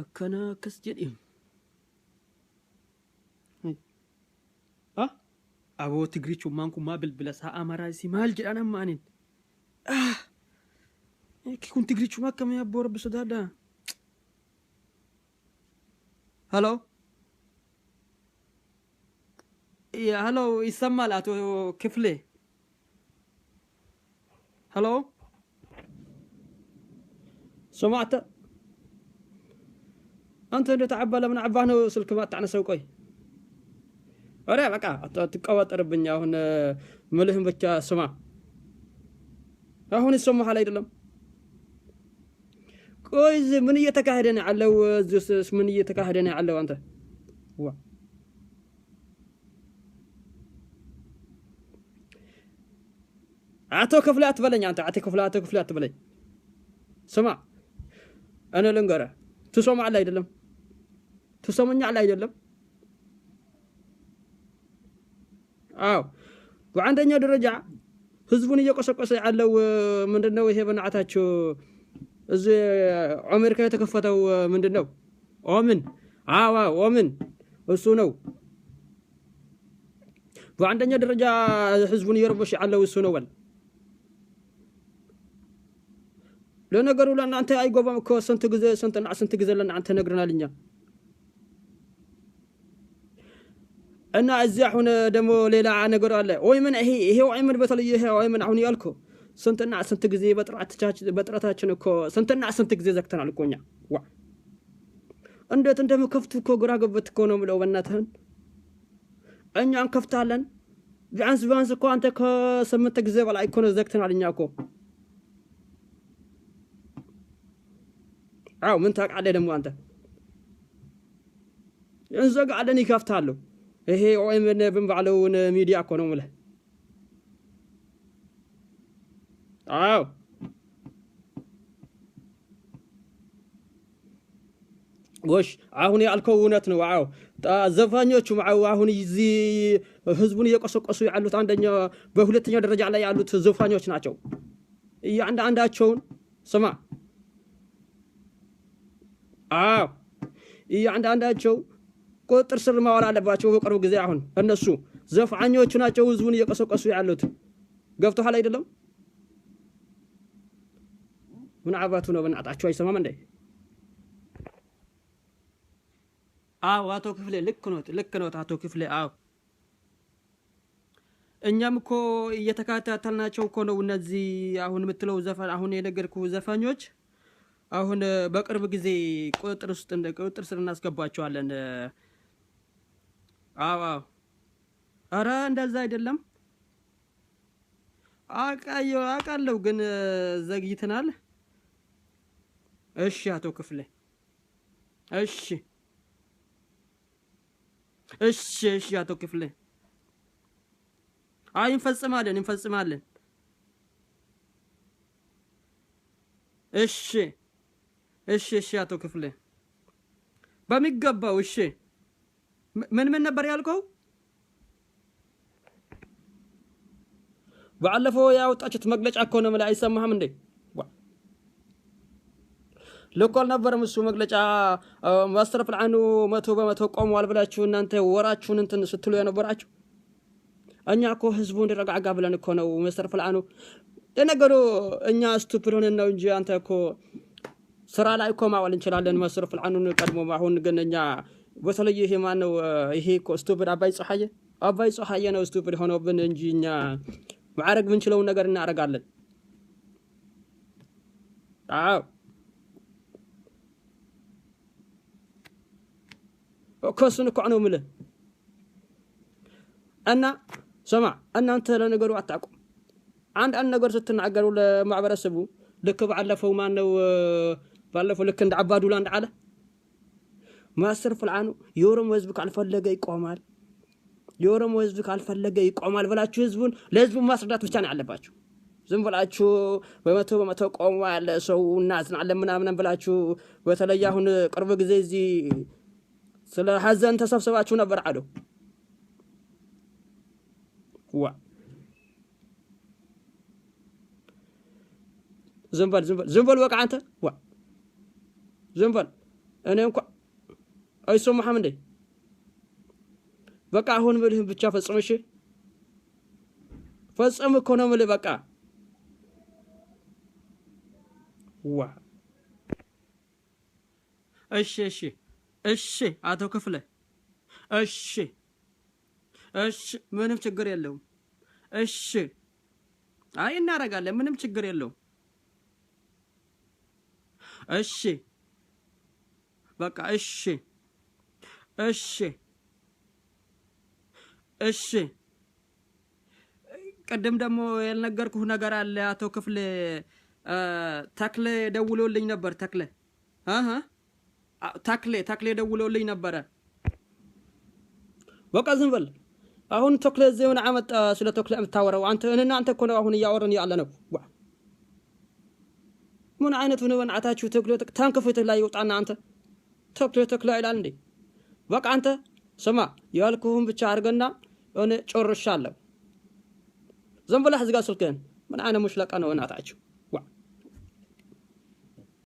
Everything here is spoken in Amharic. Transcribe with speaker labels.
Speaker 1: أكنا كسجدهم أبو تجريشوا مانكم ما بالبلس ها أمرايسي مال جد أنا مانين كي كنت تجريشوا ما كم يا أبو رب سدادا هلو يا هلو يسمى لا تو كفلي هلو سمعت أنت اللي تعبى لمن عبانه سلك ما تعنى سوقي أرى بقى تقوت ربنا هنا ملهم بتشا سمع هون السمع على يدلم كويس من يتكهدني على زوس من يتكهدني على أنت هو عتو كفلات بلني أنت عتو كفلات بلني سمع أنا لنقرأ تسمع على يدلم تسمعني على يدلم وعندنا درجة حزبوني يقصقص على من دنو هي بنعتاچو از أمريكا يتكفتوا من دنو أمن أمن እሱ ነው በአንደኛ ደረጃ ህዝቡን ይረብሽ ያለው እሱ ነው ወል ለነገሩ ለእናንተ አይጎባም እኮ ስንት ጊዜ ለእናንተ ነግረናልኛ እና እዚህ አሁን ደግሞ ሌላ ነገር አለ ወይ ምን ይሄ ወይ ምን በተለየ ይሄ ወይ ምን አሁን ያልኩ ስንት ጊዜ በጥራታችን እኮ ስንት ጊዜ ዘግተናል እኮኛ ዋ እንዴት እንደምከፍቱ እኮ ግራ ገብት እኮ ነው ምለው በእናትህን እኛ እንከፍታለን ቢያንስ እኮ አንተ ከ8 ጊዜ በላይ እኮ ነው ዘግተናል እኛ እኮ ምን ታውቃለህ ደግሞ አንተ እንዘጋለን ይከፍታሉ ይሄ ወይ ምን በባለው ሚዲያ እኮ ነው ምለው ጎሽ አሁን ያልከው እውነት ነው ዘፋኞቹ አሁን እዚህ ህዝቡን እየቆሰቆሱ ያሉት አንደኛ በሁለተኛ ደረጃ ላይ ያሉት ዘፋኞች ናቸው እያንዳንዳቸውን ስማ እያንዳንዳቸው ቁጥር ስር ማዋል አለባቸው በቅርብ ጊዜ አሁን እነሱ ዘፋኞቹ ናቸው ህዝቡን እየቆሰቆሱ ያሉት ገብቶሃል አይደለም ምን አባቱ ነው በእናታቸው አይሰማም እንዴ አቶ ክፍሌ ልክ ነው አቶ ክፍሌ እኛም እኮ እየተከታተልናቸው እኮ ነው እነዚህ አሁን የምትለው ዘፋን አሁን የነገርኩ ዘፋኞች አሁን በቅርብ ጊዜ ቁጥጥር ስር እናስገባቸዋለን አረ እንደዛ አይደለም አቃለው ግን ዘግይተናል እሺ አቶ ክፍሌ እሺ አቶ ክፍሌ እንፈጽማለን እሺ አቶ ክፍሌ በሚገባው እሺ ምን ነበር ያልከው ባለፈው ያወጣችሁት መግለጫ እኮ ነው ማለት አይሰማህም እንዴ ለቆል ነበር እሱ መግለጫ ማስተር ፕላኑ 100% ቆሟል ብላችሁ እናንተ ወራችሁን እንትን ስትሉ የነበራችሁ እኛ እኮ ህዝቡ እንዲረጋጋ ብለን እኮ ነው ማስተር ፕላኑ ለነገሩ እኛ ስቱፒድ ሆነን ነው እንጂ አንተ እኮ ስራ ላይ እኮ ማዋል እንችላለን ማስተር ፕላኑን ቀድሞ አሁን ግን እኛ በተለየ ይሄ ማን ነው ይሄ እኮ ስቱፒድ አባይ ፀሐዬ ነው ስቱፒድ ሆኖብን እንጂ እኛ ማዕረግ ምንችለው ነገር እናረጋለን كوسن كعنو مله أنا سمع أنت لنقول أتعقم عند أن نقول ستنعقلوا لمعبر السبو لك بعلفوا ما إنه بعلفوا لك عند عباد ولا عند على ما صرف العنو يورم وزبك على الفلقة يقومال يورم وزبك على الفلقة يقومال ولا تشوزبون لازم ما صدقت بتاني على باتشو زين بلاتشو بمتو قومال سو الناس نعلم من بلاتشو وتلياهن قرب جزيزي سلا حزن تسبسباچو ነበር አለው زنبل وقع انت زنبل እኔ እንኳን አይሰማህም እንዴ? በቃ አሁን ምልህን ብቻ ፈጽም። እሺ ፈጽም እኮ ነው የምልህ። በቃ ዋ እሺ እሺ እሺ አቶ ክፍለ እሺ እሺ ምንም ችግር የለውም። እሺ አይ እናደርጋለን፣ ምንም ችግር የለውም። እሺ በቃ እሺ እሺ እሺ። ቅድም ደግሞ ያልነገርኩህ ነገር አለ አቶ ክፍለ። ተክለ ደውሎልኝ ነበር። ተክለ ተክለ ደውሎልኝ ነበረ። በቃ ዝም በል አሁን። ተክለ እዚህ ምን አመጣ? ስለ ተክለ የምታወራው አንተ እኔና አንተ እኮ ነው አሁን እያወራን ያለ ነው። ምን አይነት ነው በእናታችሁ? ተክለ ታንከፈተ ላይ ይወጣና አንተ ተክለ ይላል እንዴ? በቃ አንተ ስማ ያልኩህን ብቻ አድርገና እኔ ጨርሻለሁ። ዝም ብለህ ዝጋ ስልክህን። ምን አይነት ሙሽለቃ ነው በእናታችሁ?